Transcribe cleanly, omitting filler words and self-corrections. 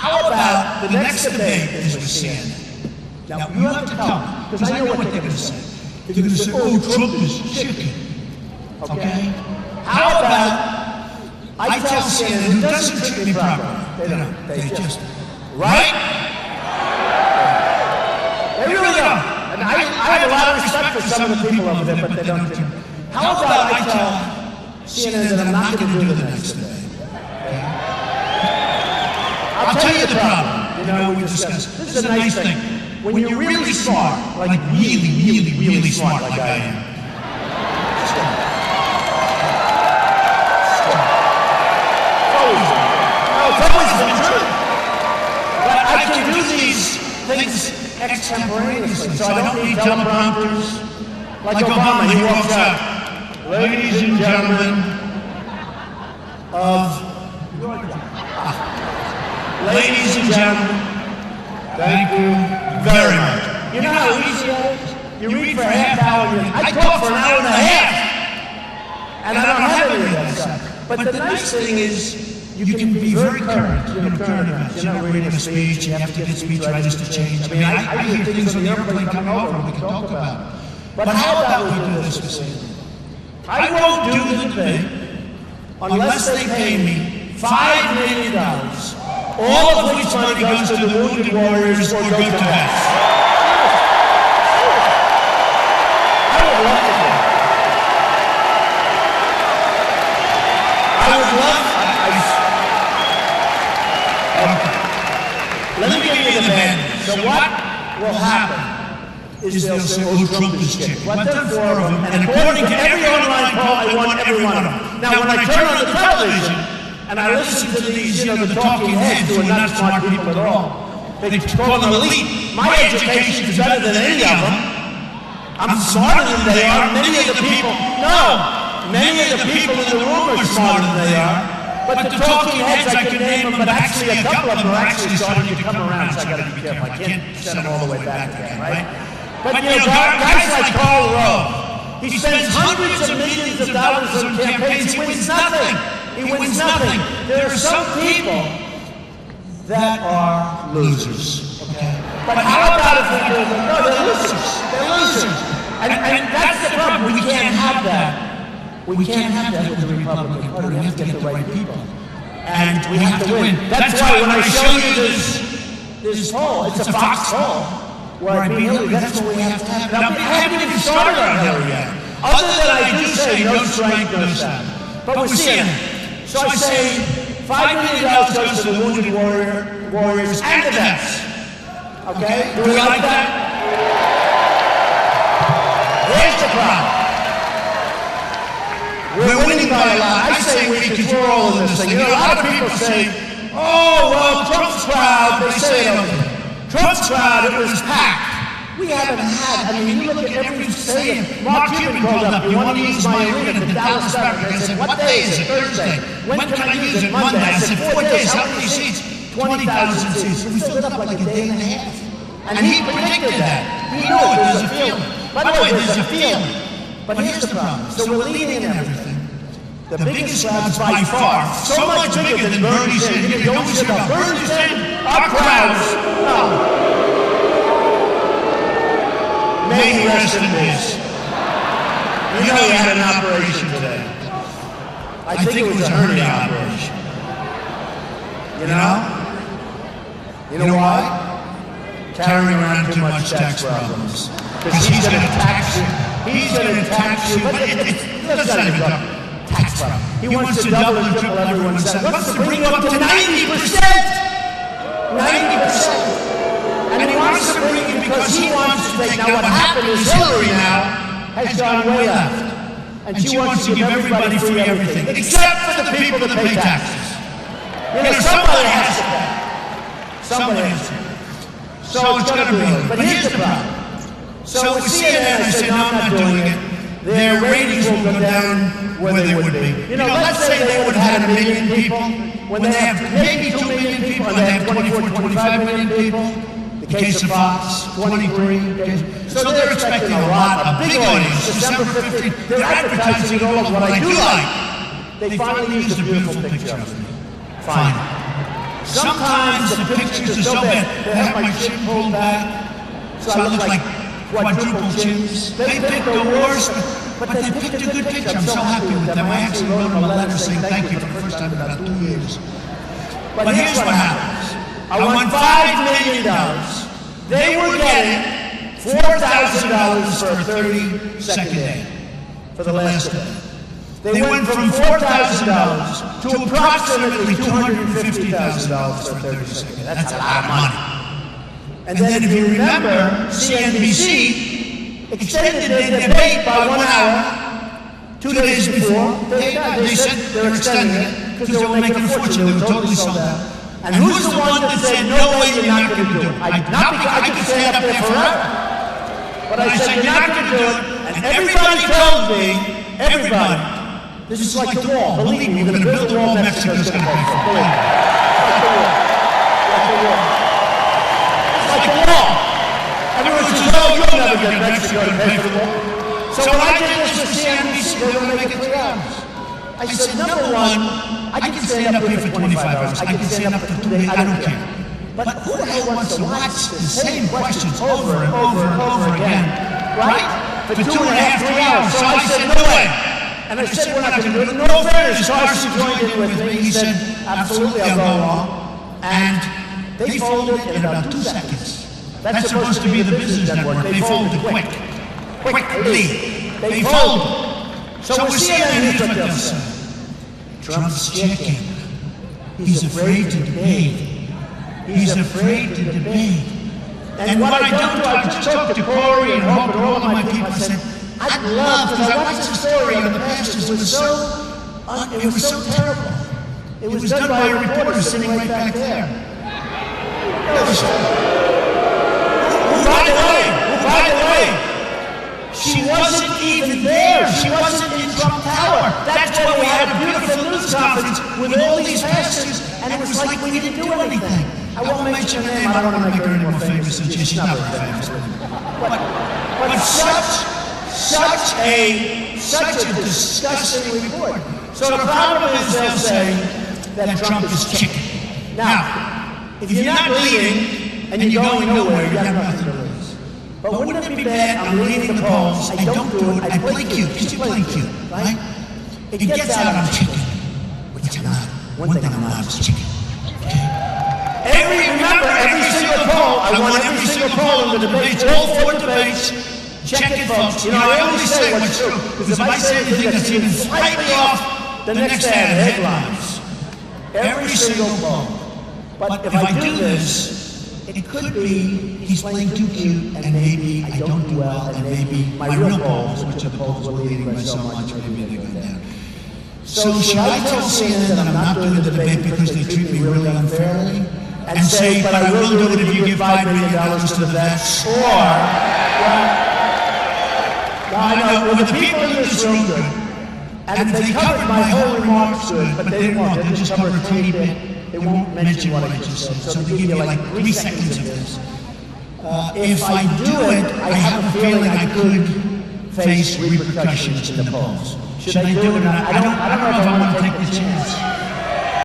How about the next debate is with CNN? Now, you have to tell me, because I know what they're going to say. They're going to say, oh, Trump is chicken. Okay? How about I tell CNN, who doesn't treat me properly? They don't. They just, right? They really don't. And I have a lot of respect for some of the people over there, but they don't. How about I tell CNN that I'm not going to do the next debate? I'll tell you the problem. You know, we discussed. This is a nice thing. When you're really smart, like really smart, like I am. It's always been true. But I can do these things extemporaneously, so I don't need teleprompters. Like Obama, he walks out. Ladies and gentlemen of... Ladies and gentlemen, thank you very much. You know how easy it is? You read for a half hour, I talk for an hour and a half, and I don't have any of that stuff. But the nice thing is, you can be very current, current events. You're not reading a speech, you have to get speech writers to change. I mean, I hear things on the airplane coming over, we can talk about it. But how about we do this with CNN? I won't do the debate unless they pay me $5 million. All of which money goes to the wounded warriors or go to vets. I would love to do it. I would love Let me give you the bad news. So what will happen is they'll say, oh, Trump is chicken. Well, there are 4 of them, and according to every online poll, I want every one of them. Now, when I turn on the television, and I listen to these, the talking heads who are not smart people at all. They call them elite. My education is better than any of them. I'm smarter than they are. Many of the people in the room are smarter than they are. But the talking heads, I can name them, but actually a couple of them are actually starting to come around, so I got to be careful. I can't send them all the way back again, right? But guys like Karl Rove, he spends hundreds of millions of dollars on campaigns. He wins nothing. He wins nothing. There are some people that are losers. Okay? But how about if we do them? No, they're losers. They're losers. And that's the problem. We can't have that. We can't have that with the Republican Party. We have to get the right people. And we have to win. That's why when I show you this poll, it's a Fox poll, where I beat Hillary, that's what we have to have. Now, I haven't even started on Hillary yet. Other than I do say no strength, no sound. But we're seeing it. So I say $5 million goes to the wounded warriors and the vets. Okay? Do we like that? Here's the problem. We're winning by a lot. I say we because we're all in this thing. A lot of people say, oh, well, Trump's crowd, they say it over there. Trump's crowd, it was packed. We haven't had, you look at every stadium. Mark Cuban called up, you want to use my arena, the Dallas Mavericks. I said, what day is it? Thursday. When can I use it? Monday. I said, 4 days. How many seats? 20,000 seats. We filled it up like a day and a half. And he predicted that. He knew it. There's a feeling. By the way, there's a feeling. But here's the problem. So we're leading in everything. The biggest crowds by far, so much bigger than Bernie's in. You always hear about Bernie's in, our crowds. No. May he rest in peace. You know he had an operation today. I think it was a hernia operation. You know? You know why? Carrying around too much tax problems. Because he's going to tax you. He's going to tax you. But let's not even talk tax problem. He wants to double and triple everyone's salary. He wants to bring you up to 90%. 90%. And he wants to bring you because he wants to take. Now what happened is Hillary now has gone way left. And she wants to give everybody free everything. Except for the people that pay taxes. Somebody has to pay. Somebody has to pay. So it's going to be Hillary. But here's the problem. So with CNN, I said, no, I'm not doing it. Their ratings will go down where they would be. Let's say they would have had 1 million people. When they have maybe 2 million people, and they have 24, 25 million people. The case of Fox, 23. So they're expecting a lot, a big audience. December 15th, they're advertising all of what I do like. They finally used a beautiful picture of me. Finally. Sometimes the pictures are so bad. They have my chin pulled back, so I look like quadruple chins. They picked the worst, but they picked a good picture. I'm so happy with them. I actually wrote them a letter saying thank you for the first time in about 2 years. But here's what happens. I won $5 million. They were getting $4,000 for a 30-second day for the last day. They went from $4,000 to approximately $250,000 for a 30-second day. That's a lot of money. And then if you remember, CNBC extended their debate by 1 hour 2 days before. They said they were extending it because they were making a fortune. They were totally sold out. And who's the one that said, no way, you're not going to do it? I could stand up there forever. But I said, you're not going to do it. And everybody told me, everybody, this is like the wall. Believe me, we're going to build the wall Mexico's going to pay for. Believe me. Like the wall. Everyone says, no, you'll never get Mexico to pay for the wall. So when I did this with CNBC, they were going to make it 3 hours. I said, number one, I can stand up here for 25 hours. I can stand up for 2 days. I don't care. But who the hell wants to watch the same questions over and over and over again, right? For 2.5, 3 hours. So I said, no way. And I said, we're not going to do it. In all fairness, Carson joined in with me. He said, absolutely, I'll go along. And they folded in about 2 seconds. That's supposed to be the business network. They folded quick. Quickly. They folded. So we're seeing here's what they'll say. Trump's checking. He's afraid to debate. He's afraid to debate. And what I don't do, I just talk to Corey and Hope and all of my people. I said, I'd love, because I watched the story on the pastors. It was so terrible. It was done by a reporter sitting right back there. By the way, she wasn't even there. She wasn't in Trump Tower. That's why we had a beautiful news conference with all these pastors, and it was like we didn't do anything. I won't mention her name. I don't want to make her any more famous than she's not very famous. But such a disgusting report. So the problem is they'll say that Trump is chicken. Now, if you're not leading and you're going nowhere, you have nothing to lose. But wouldn't it be bad? I'm leading the polls. I don't do it. I play cute. Because you play cute, right? It gets out I'm chicken, which I'm not. One thing I'm not is chicken. Remember, every single poll, I won every single poll in the debates, all 4 debates. Check it, folks. You know, I only say what's true, because if I say anything that's even slightly off, the next day I have headlines. Every single poll. But if I do this, it could be he's playing too cute, and maybe I don't do well, and maybe my real polls, which are the polls we're leading by so much, maybe they go down. So should I tell CNN that I'm not doing the debate because they treat me really unfairly? And say, but I will do it if you give $5 million to the vets? Or, I know, with the people in this room, good. And if they covered my whole remarks, good, but they won't. They'll just cover a teeny bit. They won't mention what I just said. So they give you like 3 seconds of this. If I do it, I have a feeling I could face repercussions in the polls. Should I do it or not? I don't know if I want to take the chance.